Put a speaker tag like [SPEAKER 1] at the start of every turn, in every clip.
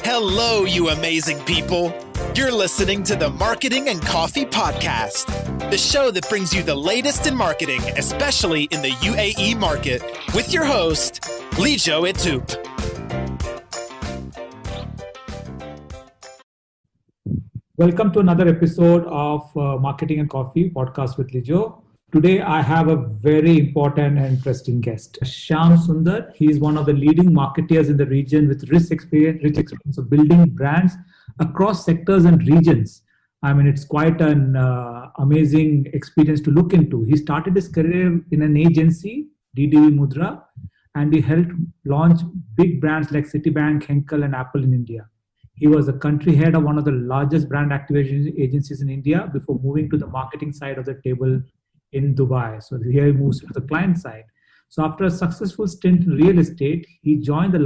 [SPEAKER 1] Hello, you amazing people. You're listening to the Marketing and Coffee Podcast, the show that brings you the latest in marketing, especially in the UAE market, with your host, Lijo Etup.
[SPEAKER 2] Welcome to another episode of Marketing and Coffee Podcast with Lijo. Today, I have a very important and interesting guest, Shyam Sunder. He is one of the leading marketeers in the region with rich experience of building brands across sectors and regions. I mean, it's quite an amazing experience to look into. He started his career in an agency, DDB Mudra, and he helped launch big brands like Citibank, Henkel, and Apple in India. He was the country head of one of the largest brand activation agencies in India before moving to the marketing side of the table in Dubai. So here he moves to the client side. So after a successful stint in real estate, he joined the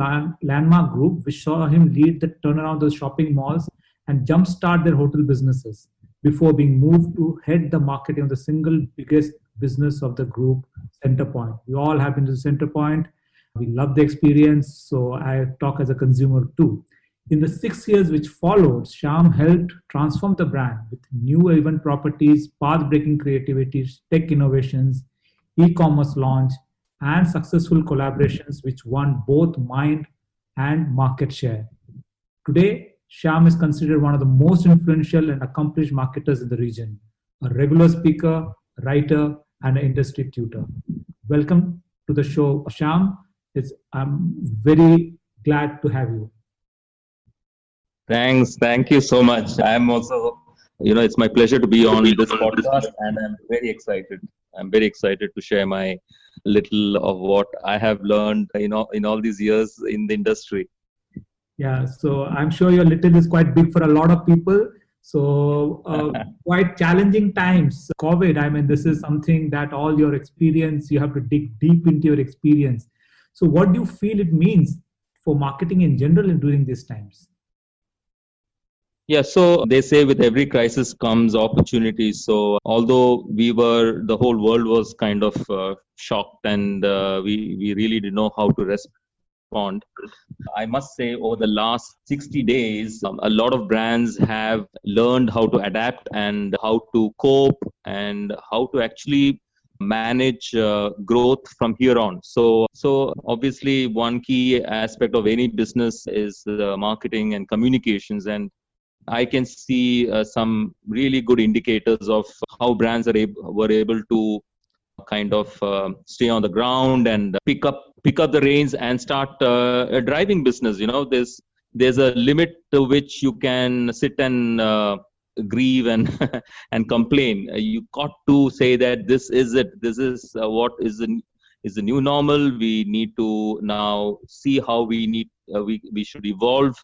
[SPEAKER 2] Landmark Group, which saw him lead the turnaround of the shopping malls and jumpstart their hotel businesses before being moved to head the marketing of the single biggest business of the group, Centrepoint. We all have been to Centrepoint. We love the experience. So I talk as a consumer too. In the 6 years which followed, Shyam helped transform the brand with new event properties, path-breaking creativity, tech innovations, e-commerce launch, and successful collaborations which won both mind and market share. Today, Shyam is considered one of the most influential and accomplished marketers in the region, a regular speaker, writer, and an industry tutor. Welcome to the show, Shyam. I'm very glad to have you.
[SPEAKER 3] Thanks. Thank you so much. I'm also, it's my pleasure to be on this podcast and I'm very excited. I'm very excited to share my little of what I have learned, in all these years in the industry.
[SPEAKER 2] Yeah. So I'm sure your little is quite big for a lot of people. So quite challenging times. COVID, I mean, this is something that all your experience, you have to dig deep into your experience. So what do you feel it means for marketing in general during these times?
[SPEAKER 3] Yeah, so they say with every crisis comes opportunity. So although the whole world was kind of shocked and we really didn't know how to respond. I must say over the last 60 days, a lot of brands have learned how to adapt and how to cope and how to actually manage growth from here on. So obviously one key aspect of any business is marketing and communications, and I can see some really good indicators of how brands were able to kind of stay on the ground and pick up the reins and start driving business. There's a limit to which you can sit and grieve and and complain. You got to say that this is it. This is what is the new normal. We need to now see how we should evolve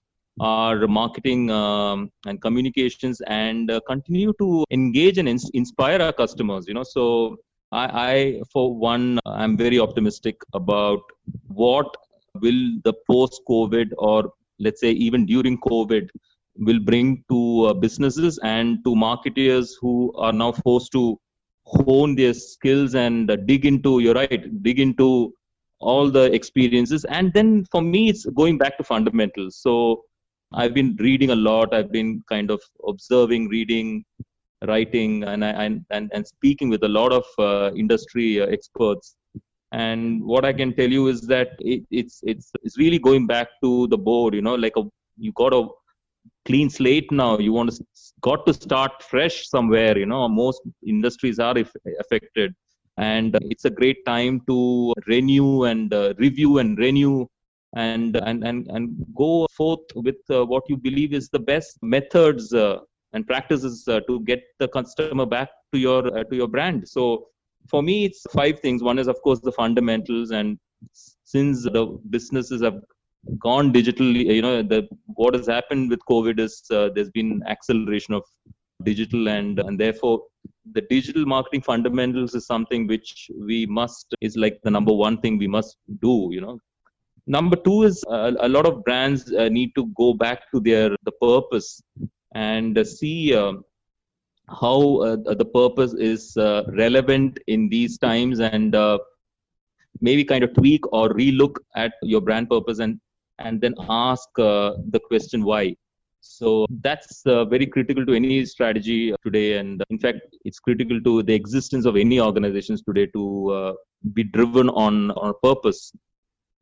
[SPEAKER 3] our marketing and communications and continue to engage and inspire our customers. So I for one, I'm very optimistic about what will the post-COVID, or let's say even during COVID, will bring to businesses and to marketers who are now forced to hone their skills and dig into all the experiences. And then for me, it's going back to fundamentals. So I've been reading a lot. I've been kind of observing, reading, writing, and speaking with a lot of industry experts. And what I can tell you is that it's really going back to the board. You got a clean slate now. You got to start fresh somewhere. Most industries are affected, and it's a great time to renew and review and renew. And go forth with what you believe is the best methods and practices to get the customer back to your brand. So for me, it's 5 things. One is, of course, the fundamentals. And since the businesses have gone digitally, what has happened with COVID is there's been acceleration of digital, and therefore the digital marketing fundamentals is something which is like the number one thing we must do. Number 2 is a lot of brands need to go back to the purpose and see how the purpose is relevant in these times, and maybe kind of tweak or relook at your brand purpose and and then ask the question why. So that's very critical to any strategy today. And in fact, it's critical to the existence of any organizations today to be driven on a purpose.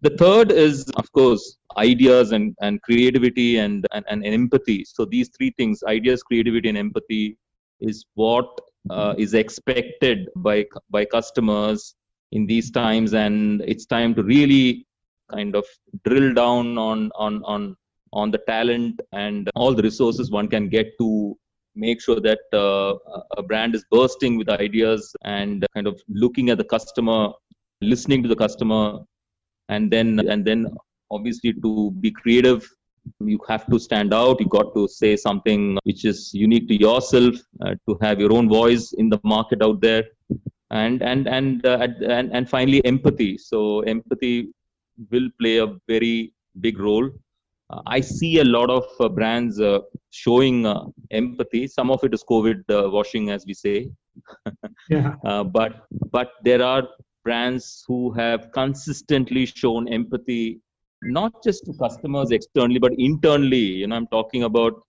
[SPEAKER 3] The third is, of course, ideas and creativity and empathy. So these three things, ideas, creativity, and empathy, is what is expected by customers in these times. And it's time to really kind of drill down on the talent and all the resources one can get to make sure that a brand is bursting with ideas and kind of looking at the customer, listening to the customer, and then obviously to be creative, you have to stand out. You got to say something which is unique to yourself, to have your own voice in the market out there, and finally empathy. So empathy will play a very big role. I see a lot of brands showing empathy. Some of it is COVID washing, as we say.
[SPEAKER 2] Yeah.
[SPEAKER 3] But there are brands who have consistently shown empathy, not just to customers externally, but internally. I'm talking about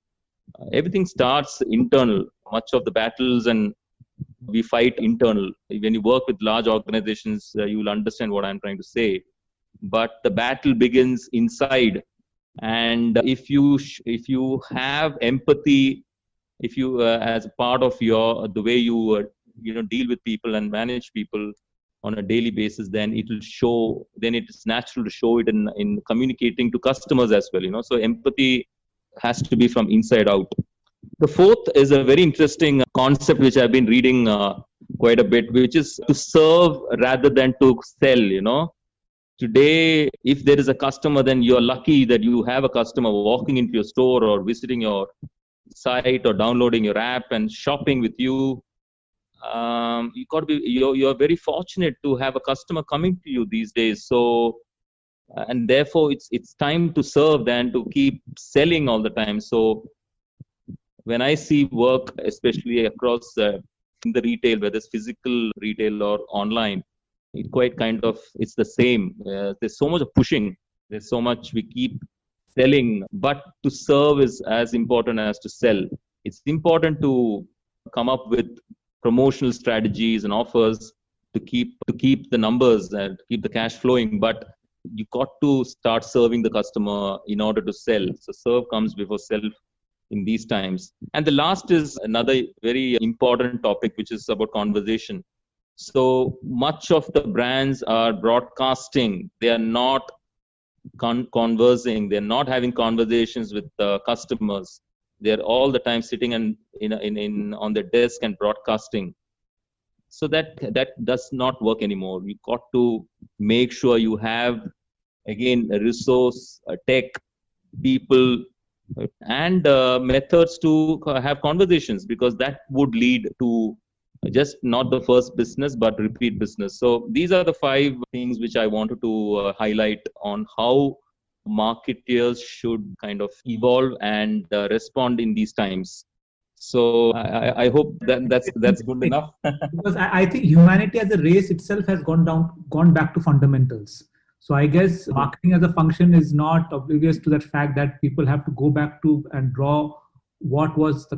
[SPEAKER 3] everything starts internal. Much of the battles and we fight internal. When you work with large organizations, you will understand what I'm trying to say. But the battle begins inside. And if you have empathy, if you as part of the way you deal with people and manage people on a daily basis, then it will show. Then it is natural to show it in communicating to customers as well. So empathy has to be from inside out. The fourth is a very interesting concept which I've been reading quite a bit, which is to serve rather than to sell. Today, if there is a customer, then you're lucky that you have a customer walking into your store or visiting your site or downloading your app and shopping with you. You're very fortunate to have a customer coming to you these days. So, and therefore it's time to serve than to keep selling all the time. So when I see work, especially across in the retail, whether it's physical retail or online, it's the same. There's so much of pushing. There's so much we keep selling, but to serve is as important as to sell. It's important to come up with promotional strategies and offers to keep the numbers and keep the cash flowing, but you got to start serving the customer in order to sell. So serve comes before sell in these times. And the last is another very important topic, which is about conversation. So much of the brands are broadcasting. They are not conversing. They're not having conversations with customers. They're all the time sitting on their desk and broadcasting. So that does not work anymore. You got to make sure you have, again, a resource, a tech, people, and methods to have conversations, because that would lead to just not the first business, but repeat business. So these are the 5 things which I wanted to highlight on how marketers should kind of evolve and respond in these times. So I hope that's good enough.
[SPEAKER 2] Because I think humanity as a race itself has gone back to fundamentals. So I guess marketing as a function is not oblivious to that fact that people have to go back to and draw what was the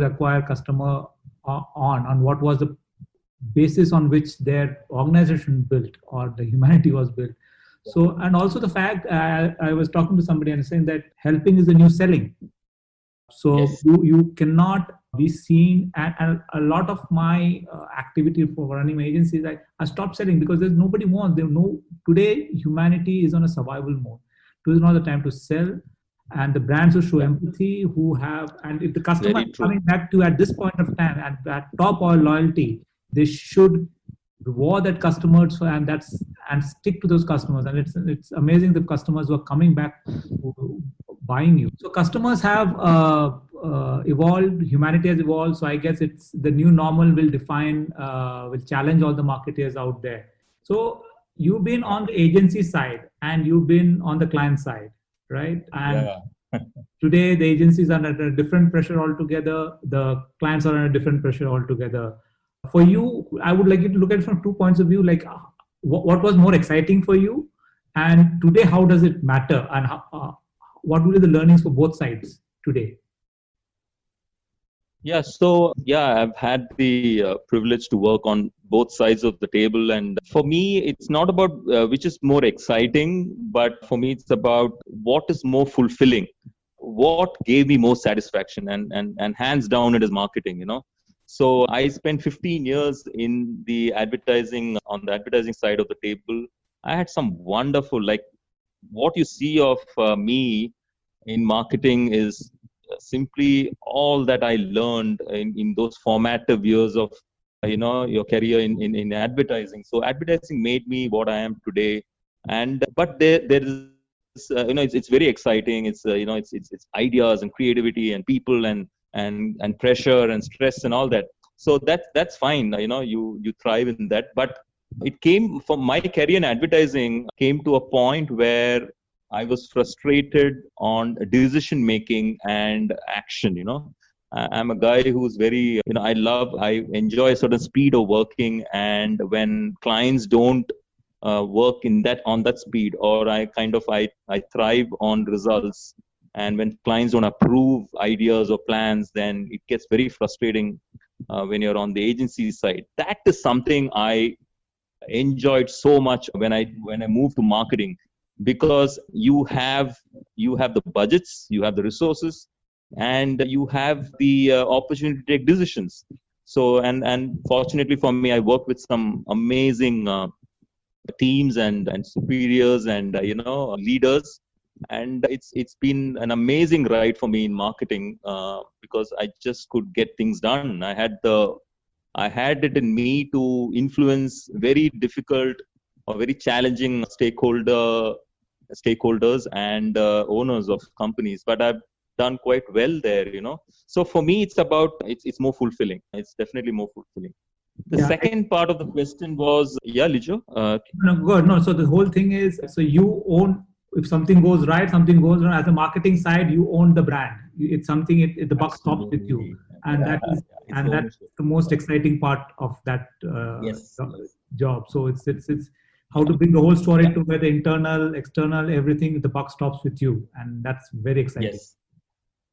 [SPEAKER 2] acquired customer on what was the basis on which their organization built or the humanity was built. So, and also the fact, I was talking to somebody and saying that helping is the new selling. So yes. you cannot be seen, and a lot of my activity for running my agency is I stopped selling because there's nobody wants. Today humanity is on a survival mode. It is not the time to sell. And the brands who show empathy, and if the customer is coming back to at this point of time at top or loyalty, they should reward that customers and stick to those customers. And it's amazing the customers who are coming back buying you. So customers have evolved, humanity has evolved. So I guess it's the new normal will challenge all the marketers out there. So you've been on the agency side and you've been on the client side, right? And today the agencies are under a different pressure altogether. The clients are under a different pressure altogether. For you, I would like you to look at it from 2 points of view, like what was more exciting for you And today, how does it matter? And what will be the learnings for both sides today?
[SPEAKER 3] Yeah, so I've had the privilege to work on both sides of the table. And for me, it's not about which is more exciting, but for me, it's about what is more fulfilling, what gave me more satisfaction, and hands down, it is marketing, So I spent 15 years in the advertising, on the advertising side of the table. I had some wonderful, like what you see of me in marketing is simply all that I learned in those formative years of your career in advertising. So advertising made me what I am today. And but there is it's very exciting. It's it's ideas and creativity and people and pressure and stress and all that. So that's fine. You thrive in that. But it came from my career in advertising came to a point where I was frustrated on decision making and action. I'm a guy who's very, I enjoy a certain speed of working. And when clients don't work on that speed, or I thrive on results. And when clients don't approve ideas or plans, then it gets very frustrating when you're on the agency side. That is something I enjoyed so much when I moved to marketing, because you have the budgets, you have the resources, and you have the opportunity to take decisions. So and fortunately for me, I work with some amazing teams and superiors and leaders, and it's been an amazing ride for me in marketing because I just could get things done. I had it in me to influence very difficult or very challenging stakeholders and owners of companies, but I've done quite well there. So for me, it's more fulfilling. It's definitely more fulfilling. The second part of the question was, Lijo.
[SPEAKER 2] No, good. No, so the whole thing is, so you own, if something goes right, something goes wrong. As a marketing side, you own the brand. It's something. The buck stops with you, and that's the most exciting part of that job. So it's how to bring the whole story together, internal, external, everything. The buck stops with you, and that's very exciting.
[SPEAKER 3] Yes.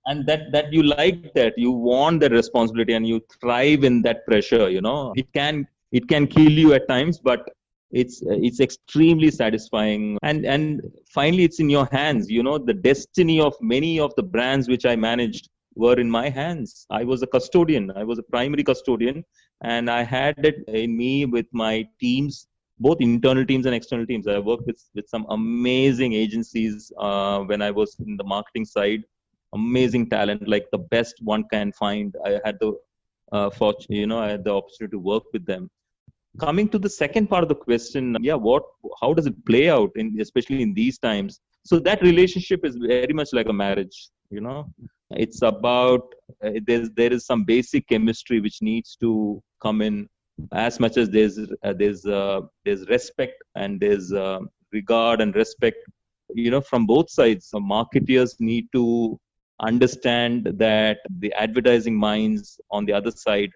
[SPEAKER 3] And that you like that, you want that responsibility, and you thrive in that pressure. It can kill you at times, but it's extremely satisfying. And finally, it's in your hands. The destiny of many of the brands which I managed were in my hands. I was a custodian. I was a primary custodian, and I had it in me with my teams, both internal teams and external teams. I worked with some amazing agencies when I was in the marketing side. Amazing talent, like the best one can find. I had the fortune, I had the opportunity to work with them. Coming to the second part of the question, how does it play out especially in these times? So that relationship is very much like a marriage. It's about there is some basic chemistry which needs to come in, as much as there's respect and there's regard and respect. From both sides, the marketeers need to understand that the advertising minds on the other side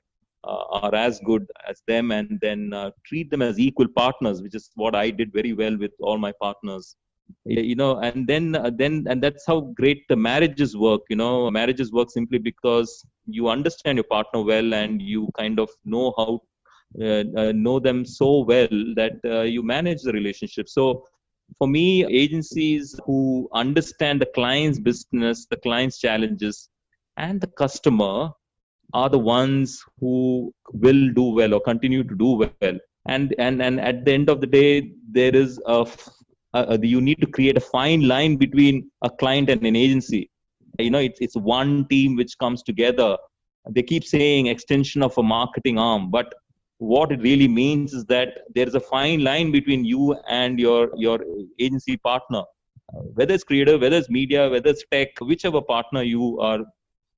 [SPEAKER 3] are as good as them, and then treat them as equal partners, which is what I did very well with all my partners. And then that's how great the marriages work. Marriages work simply because you understand your partner well, and you kind of know how know them so well that you manage the relationship. So for me, agencies who understand the client's business, the client's challenges, and the customer are the ones who will do well or continue to do well. And at the end of the day, there is you need to create a fine line between a client and an agency. It's one team which comes together. They keep saying extension of a marketing arm, but what it really means is that there is a fine line between you and your agency partner, whether it's creative, whether it's media, whether it's tech, whichever partner you are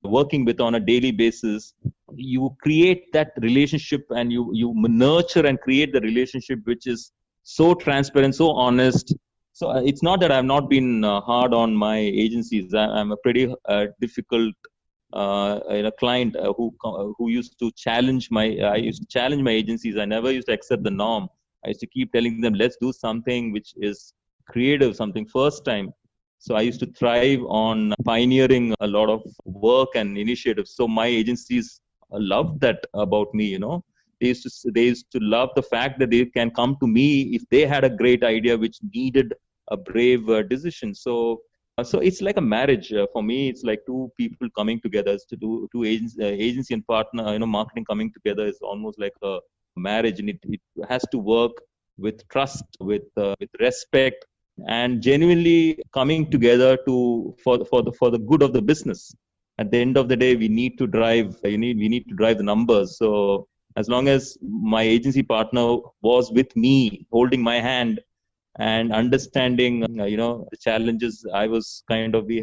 [SPEAKER 3] working with on a daily basis. You create that relationship, and you nurture and create the relationship which is so transparent, so honest. So it's not that I've not been hard on my agencies. I'm a pretty difficult client who used to challenge I used to challenge my agencies. I never used to accept the norm. I used to keep telling them, let's do something which is creative, something first time. So I used to thrive on pioneering a lot of work and initiatives. So my agencies loved that about me, They used to love the fact that they can come to me if they had a great idea which needed a brave decision. So it's like a marriage for me. It's like two people coming together. It's to do two agency and partner, marketing coming together is almost like a marriage, and it has to work with trust, with respect, and genuinely coming together for the good of the business. At the end of the day, we need to drive the numbers. So as long as my agency partner was with me, holding my hand and understanding, the challenges,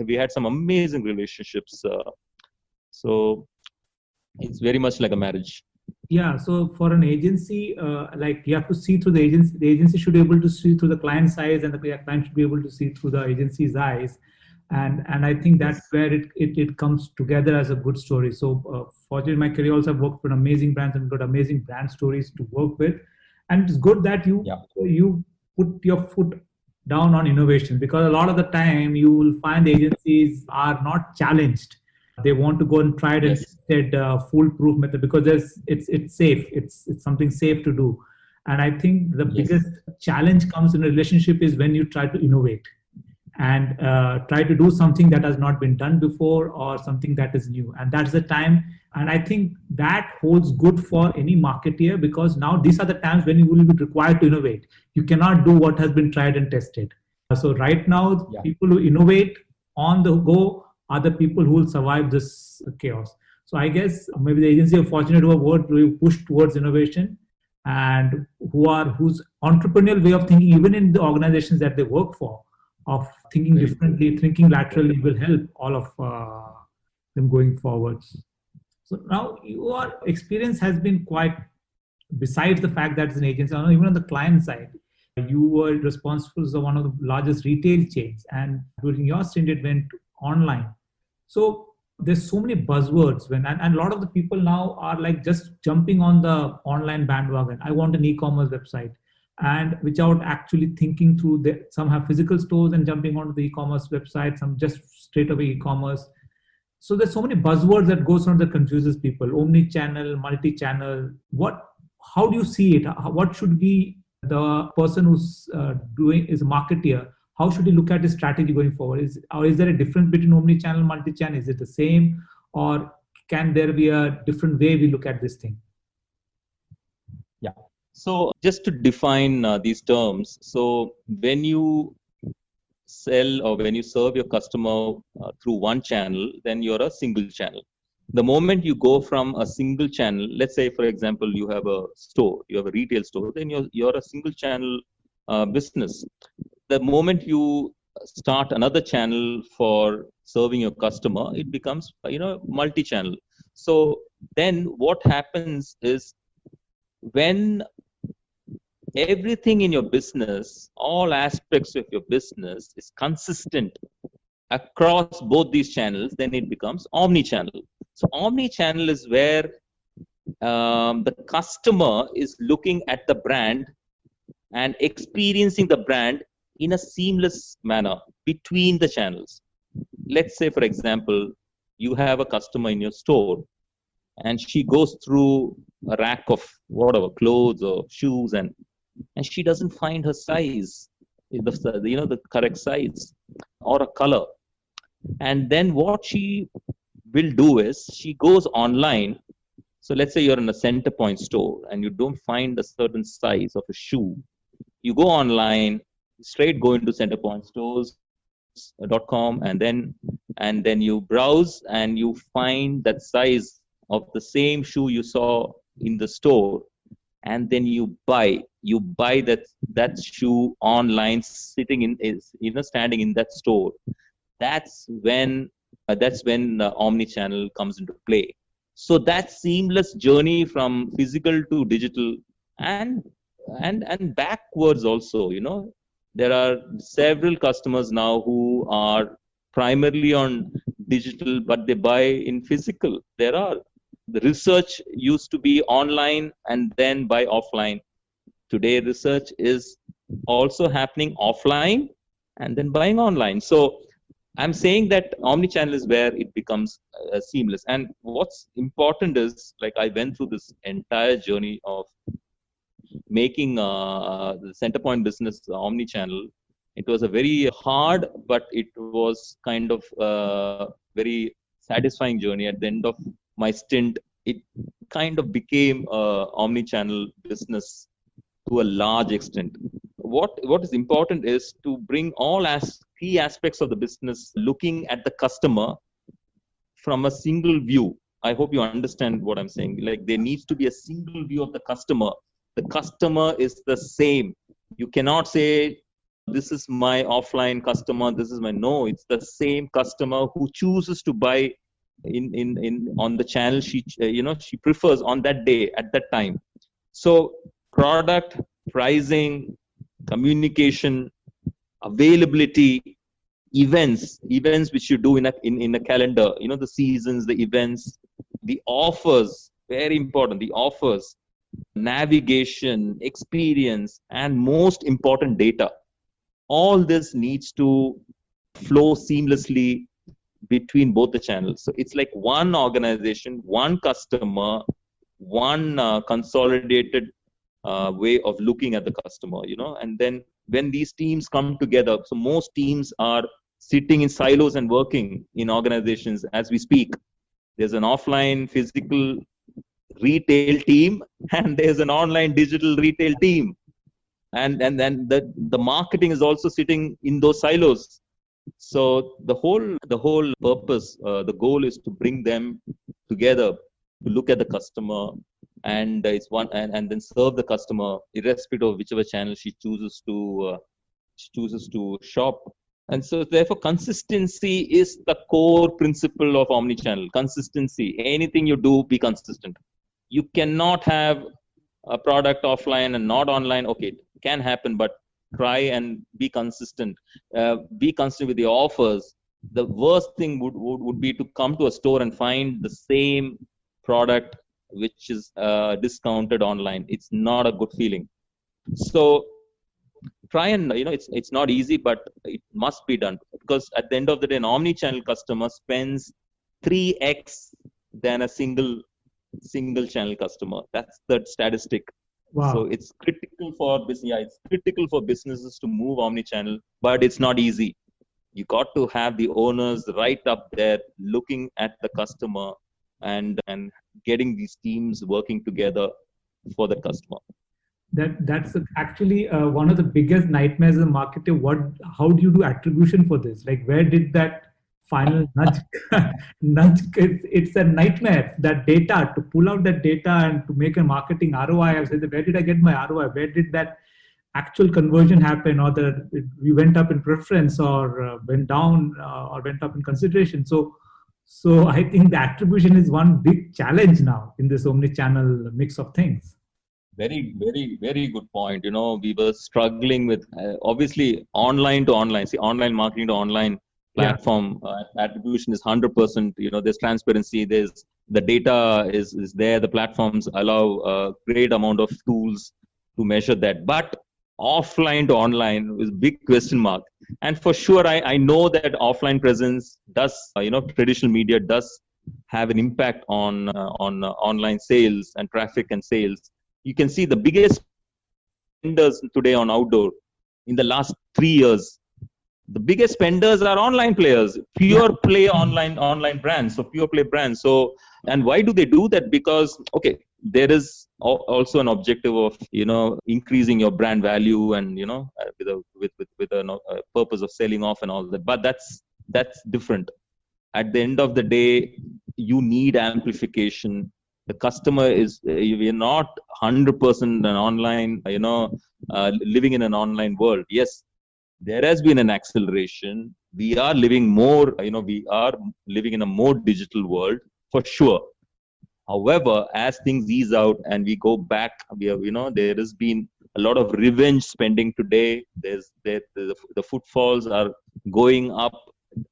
[SPEAKER 3] we had some amazing relationships. So it's very much like a marriage.
[SPEAKER 2] Yeah, so for an agency, like you have to see through the agency. The agency should be able to see through the client's eyes, and the client should be able to see through the agency's eyes. And I think that's where it comes together as a good story. So fortunately, in my career also I've worked with amazing brands and got amazing brand stories to work with. And it's good that you put your foot down on innovation, because a lot of the time you will find the agencies are not challenged. They want to go and try it and instead foolproof method, because it's safe. It's something safe to do. And I think the biggest challenge comes in a relationship is when you try to innovate and try to do something that has not been done before or something that is new. And that's the time. And I think that holds good for any marketeer, because now these are the times when you will be required to innovate. You cannot do what has been tried and tested. So right now, people who innovate on the go are the people who will survive this chaos. So I guess maybe the agency are fortunate to have pushed towards innovation, and whose entrepreneurial way of thinking, even in the organizations that they work for, of thinking differently, thinking laterally, will help all of them going forwards. So now your experience has been quite, besides the fact that it's an agency, even on the client side, you were responsible for one of the largest retail chains, and during your stint it went online. So there's so many buzzwords and a lot of the people now are like just jumping on the online bandwagon. I want an e-commerce website, and without actually thinking through some have physical stores and jumping onto the e-commerce website, some just straight away e-commerce. So there's so many buzzwords that goes on that confuses people. Omnichannel, multi-channel. How do you see it? What should be the person who's is a marketeer? How should he look at his strategy going forward? Is there a difference between omni-channel and multi-channel? Is it the same, or can there be a different way we look at this thing?
[SPEAKER 3] Yeah. So just to define these terms, so when you sell or when you serve your customer through one channel, then you're a single channel. The moment you go from a single channel, let's say, for example, you have a store, you have a retail store, then you're a single channel business. The moment you start another channel for serving your customer, it becomes, multi-channel. So then what happens is, when everything in your business, all aspects of your business is consistent across both these channels, then it becomes omni-channel. So omni-channel is where the customer is looking at the brand and experiencing the brand in a seamless manner between the channels. Let's say, for example, you have a customer in your store and she goes through a rack of whatever, clothes or shoes, and she doesn't find her size, the correct size or a color. And then what she will do is she goes online. So let's say you're in a Centrepoint store and you don't find a certain size of a shoe. You go online, straight go into centrepointstores.com, and then you browse and you find that size of the same shoe you saw in the store, and then you buy that shoe online, standing in that store. That's when omni-channel comes into play. So that seamless journey from physical to digital and backwards also, there are several customers now who are primarily on digital, but they buy in physical. The research used to be online and then buy offline. Today, research is also happening offline and then buying online. So I'm saying that omnichannel is where it becomes seamless. And what's important is, like, I went through this entire journey of making the Centrepoint business omnichannel. It was a very hard, but it was kind of very satisfying journey. At the end of my stint, it kind of became a omnichannel business to a large extent. What is important is to bring all key aspects of the business, looking at the customer from a single view. I hope you understand what I'm saying. Like, there needs to be a single view of the customer. The customer is the same. You cannot say, this is my offline customer, this is my, no, it's the same customer who chooses to buy in on the channel she prefers on that day, at that time. So product, pricing, communication, availability, events which you do in a calendar, the seasons, the events, the offers, very important, the offers, navigation, experience, and most important, data. All this needs to flow seamlessly between both the channels. So it's like one organization, one customer, one consolidated way of looking at the customer, and then when these teams come together, so most teams are sitting in silos and working in organizations as we speak. There's an offline physical retail team and there's an online digital retail team, and then the marketing is also sitting in those silos. So the whole purpose, the goal is to bring them together to look at the customer, and it's one and then serve the customer irrespective of whichever channel she chooses to shop. And so therefore consistency is the core principle of omnichannel. Consistency. Anything you do, be consistent. You cannot have a product offline and not online. Okay, it can happen, but try and be consistent. Be consistent with the offers. The worst thing would be to come to a store and find the same product which is discounted online. It's not a good feeling. So try and, it's not easy, but it must be done, because at the end of the day, an omni-channel customer spends 3x than a single channel customer. That's the statistic.
[SPEAKER 2] Wow.
[SPEAKER 3] So it's critical for business. Yeah, it's critical for businesses to move omni-channel, but it's not easy. You got to have the owners right up there looking at the customer and getting these teams working together for the customer.
[SPEAKER 2] That's actually one of the biggest nightmares in marketing. How do you do attribution for this? Like, where did that final nudge? It's a nightmare. That data, to pull out that data and to make a marketing ROI. I said, where did I get my ROI? Where did that actual conversion happen, or we went up in preference, or went down, or went up in consideration? So I think the attribution is one big challenge now in this omni-channel mix of things.
[SPEAKER 3] Very, very, very good point. We were struggling with obviously online to online. See, online marketing to online platform attribution is 100%. There's transparency. There's the data is there. The platforms allow a great amount of tools to measure that. But offline to online is big question mark. And for sure, I know that offline presence does, traditional media does have an impact on online sales and traffic and sales. You can see the biggest spenders today on outdoor in the last 3 years. The biggest spenders are online players, pure play online brands, so pure play brands. So, and why do they do that? Because, okay, there is also an objective of, increasing your brand value and, with a purpose of selling off and all that. But that's different. At the end of the day, you need amplification. The customer is, we're not 100% an online, living in an online world. Yes, there has been an acceleration. We are living more, we are living in a more digital world for sure. However, as things ease out and we go back, there has been a lot of revenge spending today. The footfalls are going up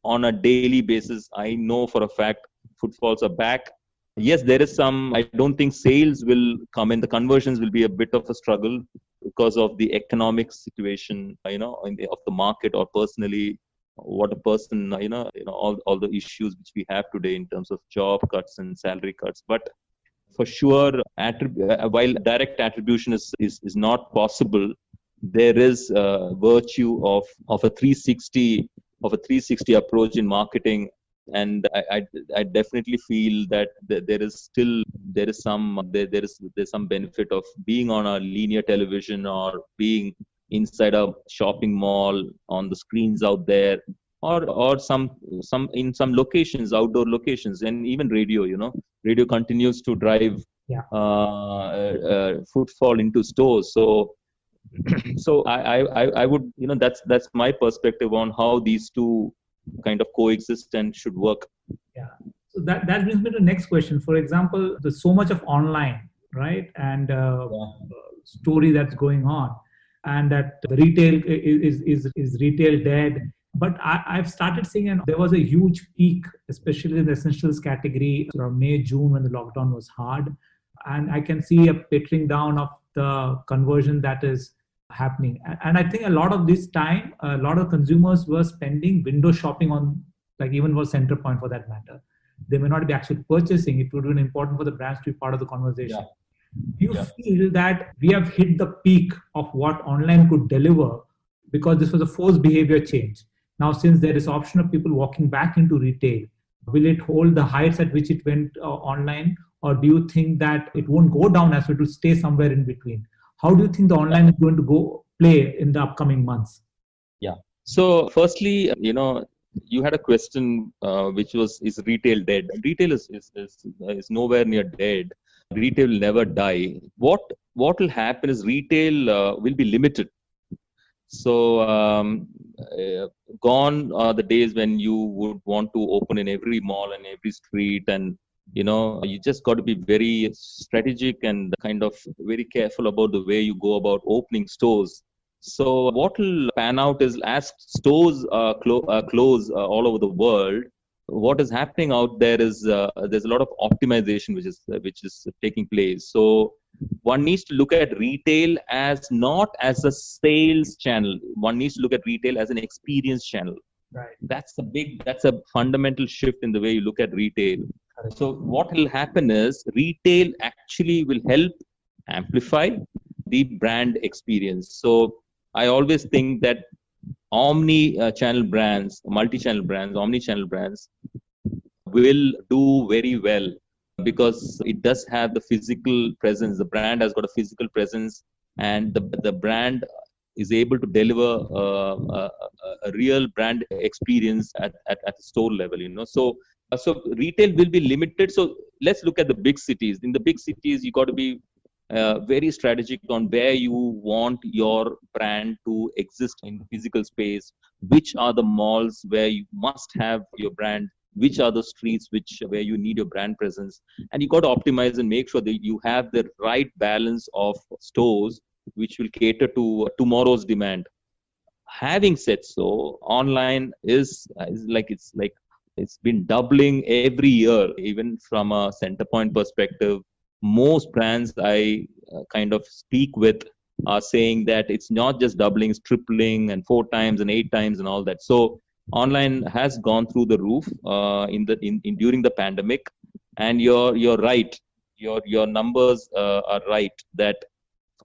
[SPEAKER 3] on a daily basis. I know for a fact footfalls are back. Yes, there is some, I don't think sales will come in. The conversions will be a bit of a struggle. because of the economic situation, of the market, or personally, what a person, all the issues which we have today in terms of job cuts and salary cuts. But for sure, while direct attribution is not possible, there is virtue of a 360 approach in marketing. And I definitely feel that there's some benefit of being on a linear television, or being inside a shopping mall on the screens out there, or some in some locations, outdoor locations, and even radio. Radio continues to drive footfall into stores. So I would, that's my perspective on how these two kind of coexist and should work.
[SPEAKER 2] Yeah. So that brings me to the next question. For example, there's so much of online, right? And story that's going on, and that the retail is retail dead. But I've started seeing, there was a huge peak, especially in the essentials category around May, June, when the lockdown was hard. And I can see a petering down of the conversion that is happening. And I think a lot of this time, a lot of consumers were spending window shopping on, like even for Centrepoint for that matter. They may not be actually purchasing. It would have been important for the brands to be part of the conversation. Do you feel that we have hit the peak of what online could deliver, because this was a forced behavior change? Now, since there is option of people walking back into retail, will it hold the heights at which it went online? Or do you think that it won't go down, as it will stay somewhere in between? How do you think the online is going to go play in the upcoming months?
[SPEAKER 3] Yeah. So firstly, you had a question which was, is retail dead? Retail is nowhere near dead. Retail will never die. What will happen is retail will be limited. So gone are the days when you would want to open in every mall and every street, and you just got to be very strategic and kind of very careful about the way you go about opening stores. So what will pan out is, as stores close all over the world, what is happening out there is there's a lot of optimization which is taking place. So one needs to look at retail as not as a sales channel. One needs to look at retail as an experience channel.
[SPEAKER 2] Right.
[SPEAKER 3] That's a fundamental shift in the way you look at retail. So what will happen is, retail actually will help amplify the brand experience. So I always think that omni-channel brands, multi-channel brands, omni-channel brands will do very well, because it does have the physical presence. The brand has got a physical presence, and the brand is able to deliver a real brand experience at the store level. So retail will be limited. So let's look at the big cities. In the big cities, you got to be very strategic on where you want your brand to exist in the physical space. Which are the malls where you must have your brand? Which are the streets where you need your brand presence? And you got to optimize and make sure that you have the right balance of stores which will cater to tomorrow's demand. Having said so, online is it's been doubling every year. Even from a Centrepoint perspective, most brands I kind of speak with are saying that it's not just doubling, it's tripling, and 4 times and 8 times and all that. So online has gone through the roof during the pandemic. And you're right. Your numbers are right, that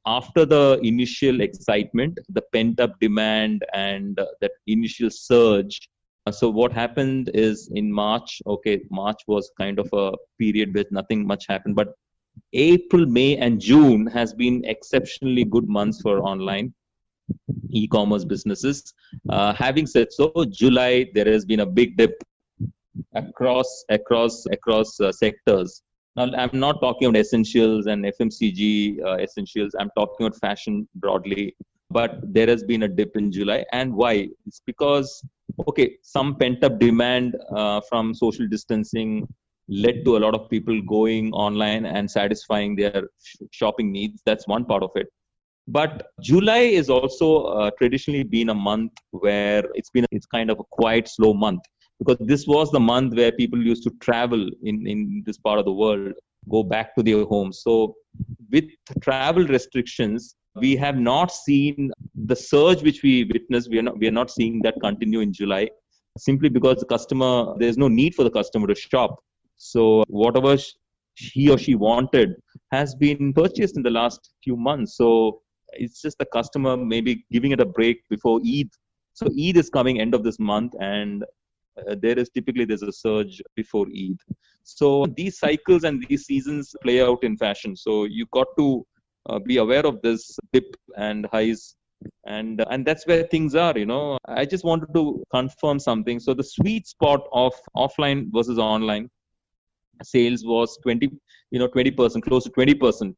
[SPEAKER 3] after the initial excitement, the pent-up demand, and that initial surge. So what happened is, in March was kind of a period where nothing much happened. But April, May, and June has been exceptionally good months for online e-commerce businesses. Having said so, July, there has been a big dip across sectors. Now, I'm not talking about essentials and FMCG essentials. I'm talking about fashion broadly. But there has been a dip in July. And why? It's because, some pent-up demand from social distancing led to a lot of people going online and satisfying their shopping needs. That's one part of it. But July is also traditionally been a month where it's kind of a quiet, slow month, because this was the month where people used to travel in this part of the world, go back to their homes. So with travel restrictions, we have not seen the surge which we witnessed. We are not seeing that continue in July, simply because there's no need for the customer to shop. So whatever he or she wanted has been purchased in the last few months. So it's just the customer maybe giving it a break before Eid. So Eid is coming end of this month, and there's a surge before Eid. So these cycles and these seasons play out in fashion. So you got to be aware of this dip and highs, and that's where things are. I just wanted to confirm something. So the sweet spot of offline versus online sales was 20%, close to 20%.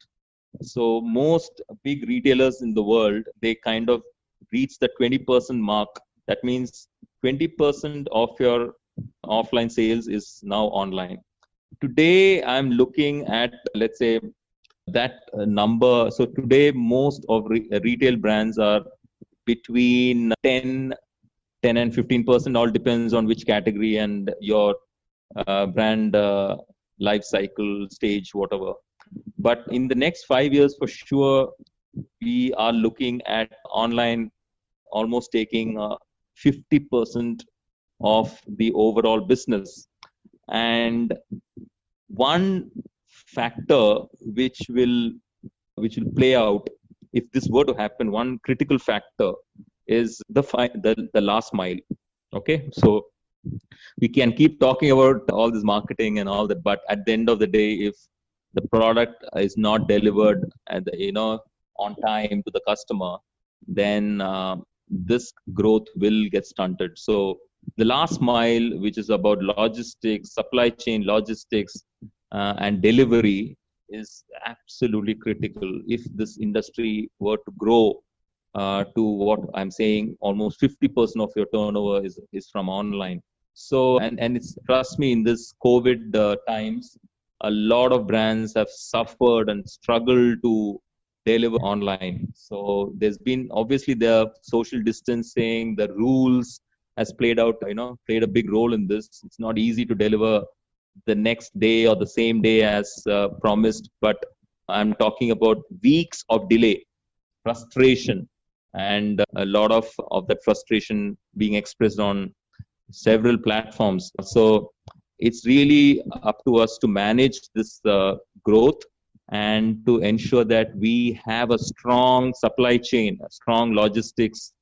[SPEAKER 3] So most big retailers in the world, they kind of reach the 20% mark. That means 20% of your offline sales is now online. Today, I'm looking at, let's say, that number. So today, most of retail brands are between 10 and 15%. All depends on which category and your brand life cycle stage, whatever. But in the next 5 years, for sure, we are looking at online almost taking 50% of the overall business. And one factor which will play out if this were to happen, one critical factor is the last mile. Okay, so we can keep talking about all this marketing and all that, but at the end of the day, if the product is not delivered at on time to the customer, then this growth will get stunted. So the last mile, which is about logistics, supply chain logistics, and delivery, is absolutely critical. If this industry were to grow to what I'm saying, almost 50% of your turnover is from online. So, and it's, trust me, in this COVID times, a lot of brands have suffered and struggled to deliver online. So there's been, obviously, the social distancing, the rules has played a big role in this. It's not easy to deliver the next day or the same day as promised, but I'm talking about weeks of delay, frustration, and a lot of that frustration being expressed on several platforms. So it's really up to us to manage this growth and to ensure that we have a strong supply chain, a strong logistics,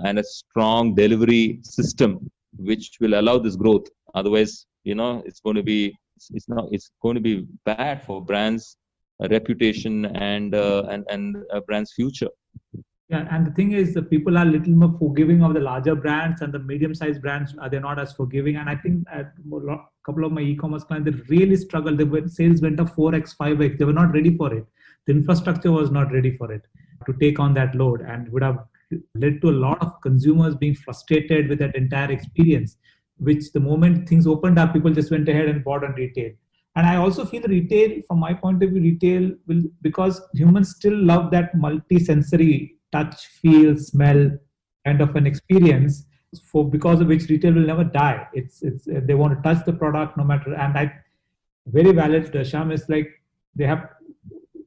[SPEAKER 3] and a strong delivery system which will allow this growth. Otherwise, it's going to be bad for brands' reputation and a brand's future.
[SPEAKER 2] Yeah, and the thing is, the people are a little more forgiving of the larger brands, and the medium-sized brands they're not as forgiving. And I think a couple of my e-commerce clients, they really struggled. Sales went up 4x, 5x. They were not ready for it. The infrastructure was not ready for it to take on that load, and would have led to a lot of consumers being frustrated with that entire experience. Which the moment things opened up, people just went ahead and bought on retail. And I also feel retail, from my point of view, retail will, because humans still love that multi-sensory touch, feel, smell kind of an experience, because of which retail will never die. It's they want to touch the product no matter. And I very valid, Shyam, is like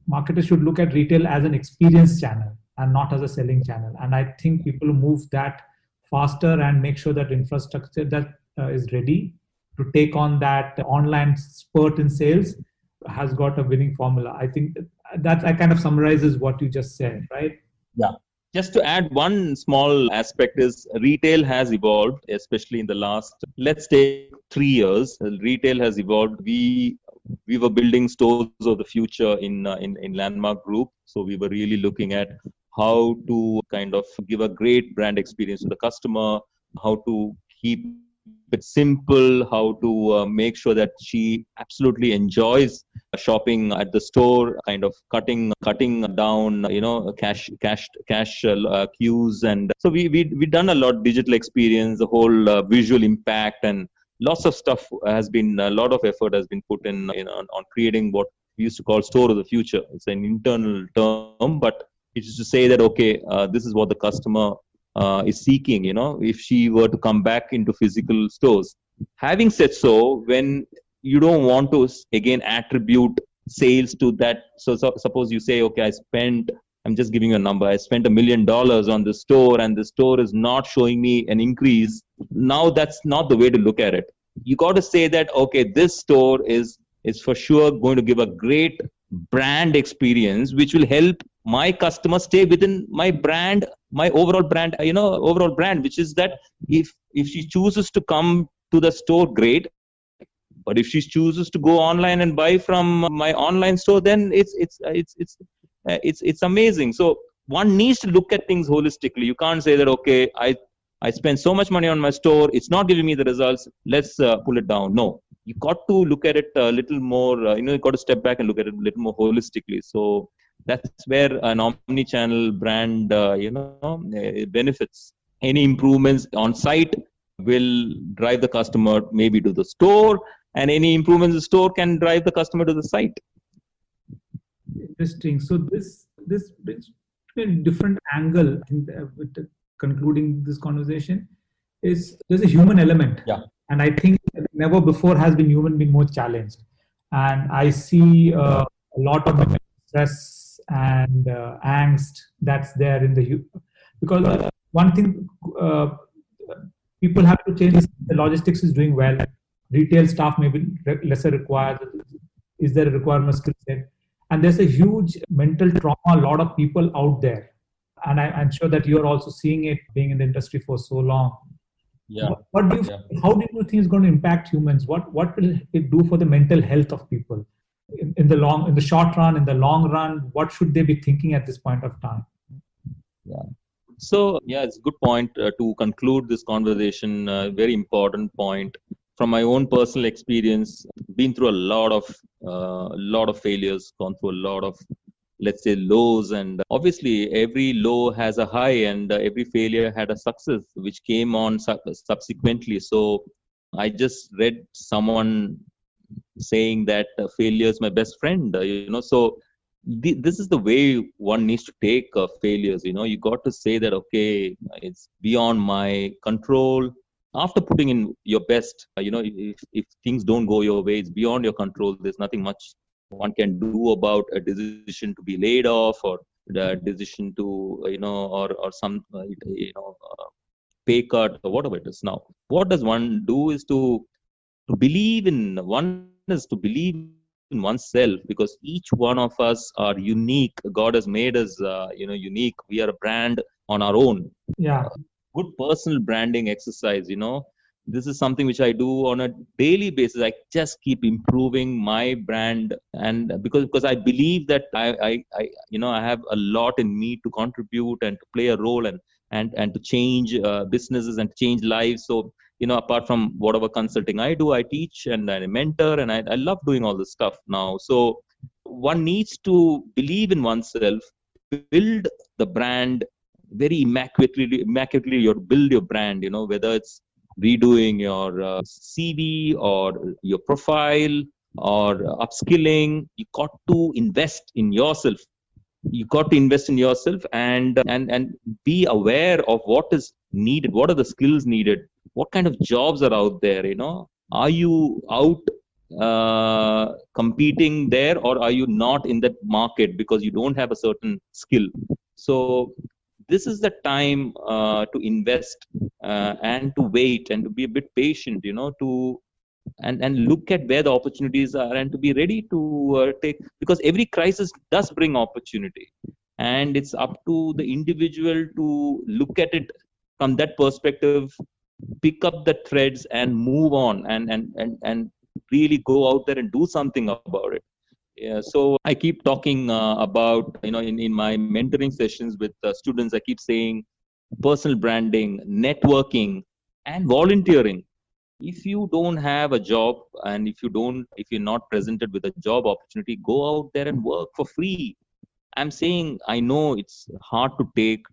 [SPEAKER 2] marketers should look at retail as an experience channel and not as a selling channel. And I think people move that faster and make sure that infrastructure that is ready to take on that online spurt in sales has got a winning formula. I think that kind of summarizes what you just said, right?
[SPEAKER 3] Yeah. Just to add one small aspect is retail has evolved, especially in the last, let's take 3 years. Retail has evolved. We were building stores of the future in Landmark Group. So we were really looking at how to kind of give a great brand experience to the customer, how to keep it simple, how to make sure that she absolutely enjoys shopping at the store, kind of cutting down, cash queues. And so we done a lot digital experience, the whole visual impact, and lots of stuff has been, a lot of effort has been put in on creating what we used to call store of the future. It's an internal term, but it's just to say that, okay, this is what the customer is seeking, if she were to come back into physical stores. Having said so, when you don't want to, again, attribute sales to that. So suppose you say, okay, I spent I'm just giving you a number. I spent $1 million on the store and the store is not showing me an increase. Now that's not the way to look at it. You got to say that, okay, this store is for sure going to give a great brand experience, which will help my customer stay within my brand, my overall brand, which is that if she chooses to come to the store, great. But if she chooses to go online and buy from my online store, then it's amazing. So one needs to look at things holistically. You can't say that, okay, I spend so much money on my store, it's not giving me the results, let's pull it down. No, you got to look at it a little more, you got to step back and look at it a little more holistically. So that's where an omni-channel brand, it benefits. Any improvements on site will drive the customer maybe to the store, and any improvements in the store can drive the customer to the site.
[SPEAKER 2] Interesting. So this brings to a different angle. I think with concluding this conversation is there's a human element.
[SPEAKER 3] Yeah.
[SPEAKER 2] And I think never before has human been more challenged. And I see a lot of stress and angst that's there in the because one thing people have to change is the logistics is doing well. Retail staff may be lesser required. Is there a requirement skill set? And there's a huge mental trauma, a lot of people out there. And I'm sure that you're also seeing it being in the industry for so long.
[SPEAKER 3] Yeah.
[SPEAKER 2] How do you think it's going to impact humans? What will it do for the mental health of people in the short run, in the long run? What should they be thinking at this point of time?
[SPEAKER 3] Yeah. So, it's a good point to conclude this conversation. Very important point. From my own personal experience, been through a lot of failures, gone through a lot of, let's say, lows, and obviously every low has a high, and every failure had a success which came on subsequently. So I just read someone saying that failure is my best friend. So this is the way one needs to take failures. You got to say that, okay, it's beyond my control. After putting in your best, if things don't go your way, it's beyond your control. There's nothing much one can do about a decision to be laid off, or the decision to, or some, pay cut, or whatever it is. Now, what does one do is to believe in oneself, because each one of us are unique. God has made us, unique. We are a brand on our own.
[SPEAKER 2] Yeah.
[SPEAKER 3] Good personal branding exercise. This is something which I do on a daily basis. I just keep improving my brand, and because I believe that I have a lot in me to contribute and to play a role and to change businesses and change lives. So apart from whatever consulting I do, I teach and I mentor, and I love doing all this stuff now. So one needs to believe in oneself, build the brand very immaculately. You build your brand, whether it's redoing your CV or your profile or upskilling. You got to invest in yourself. And be aware of what is needed. What are the skills needed? What kind of jobs are out there? Are you out competing there, or are you not in that market because you don't have a certain skill? So this is the time to invest and to wait and to be a bit patient, to and look at where the opportunities are and to be ready to take, because every crisis does bring opportunity, and it's up to the individual to look at it from that perspective, pick up the threads and move on, and really go out there and do something about it. Yeah, so I keep talking about, in my mentoring sessions with students, I keep saying personal branding, networking, and volunteering. If you don't have a job, and if you're not presented with a job opportunity, go out there and work for free. I'm saying, I know it's hard to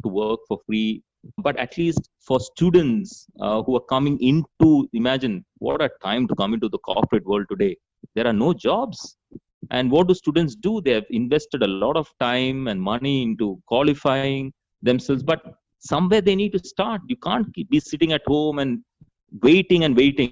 [SPEAKER 3] work for free, but at least for students who are coming into, imagine what a time to come into the corporate world today. There are no jobs. And what do students do? They have invested a lot of time and money into qualifying themselves, but somewhere they need to start. You can't be sitting at home and waiting.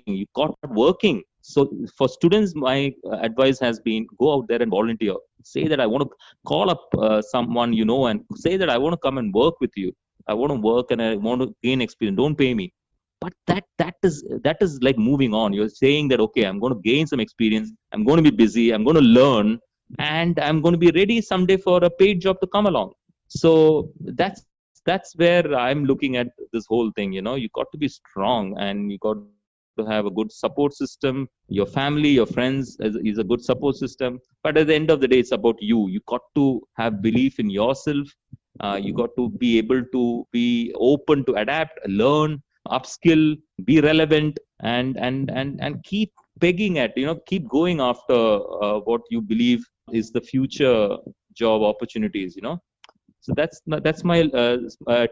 [SPEAKER 3] You got working. So for students, my advice has been go out there and volunteer. Say that I want to call up someone you know and say that I want to come and work with you. I want to work and I want to gain experience. Don't pay me. But that is like moving on. You're saying that, okay, I'm going to gain some experience. I'm going to be busy. I'm going to learn, and I'm going to be ready someday for a paid job to come along. So that's where I'm looking at this whole thing. You got to be strong, and you got to have a good support system. Your family, your friends is a good support system. But at the end of the day, it's about you. You got to have belief in yourself. You got to be able to be open to adapt, learn, upskill, be relevant, and keep pegging at, keep going after what you believe is the future job opportunities. So that's my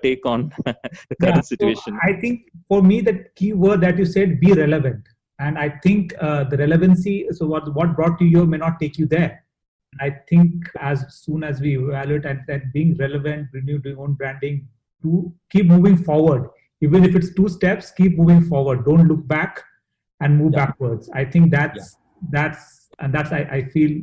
[SPEAKER 3] take on the current situation.
[SPEAKER 2] So I think for me, the key word that you said, be relevant. And I think the relevancy, so what brought you here may not take you there. I think as soon as we evaluate and that being relevant, renew your own branding, to keep moving forward. Even if it's 2 steps, keep moving forward. Don't look back and move backwards. I think I feel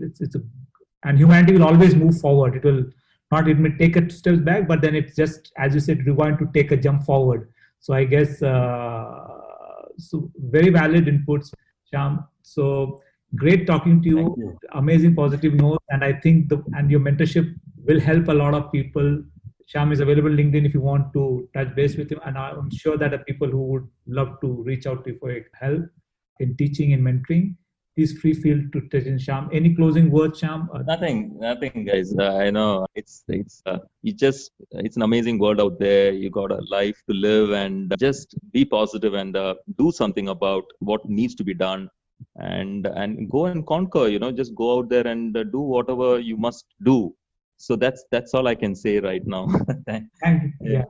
[SPEAKER 2] and humanity will always move forward. It may take a steps back, but then it's just, as you said, rewind to take a jump forward. So I guess, so very valid inputs, Shyam. So great talking to you. Amazing positive note. And I think and your mentorship will help a lot of people. Shyam is available on LinkedIn if you want to touch base with him. And I'm sure that the people who would love to reach out to you for help in teaching and mentoring, please feel to touch in Shyam. Any closing words, Shyam?
[SPEAKER 3] Nothing, guys. I know it's an amazing world out there. You got a life to live, and just be positive and do something about what needs to be done, and go and conquer. Just go out there and do whatever you must do. So that's all I can say right now.
[SPEAKER 2] Thank you. Yeah.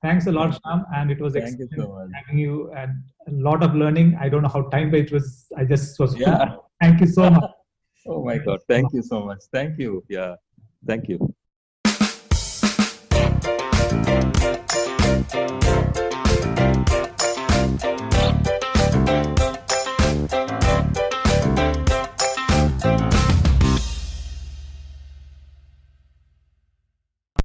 [SPEAKER 2] Thanks a lot, Shyam. And it was
[SPEAKER 3] Thank you so much.
[SPEAKER 2] having you, and a lot of learning. I don't know how time, but it was. I just was.
[SPEAKER 3] Yeah.
[SPEAKER 2] Thank you so much.
[SPEAKER 3] Oh my God. Thank you so much. Thank you. Yeah. Thank you.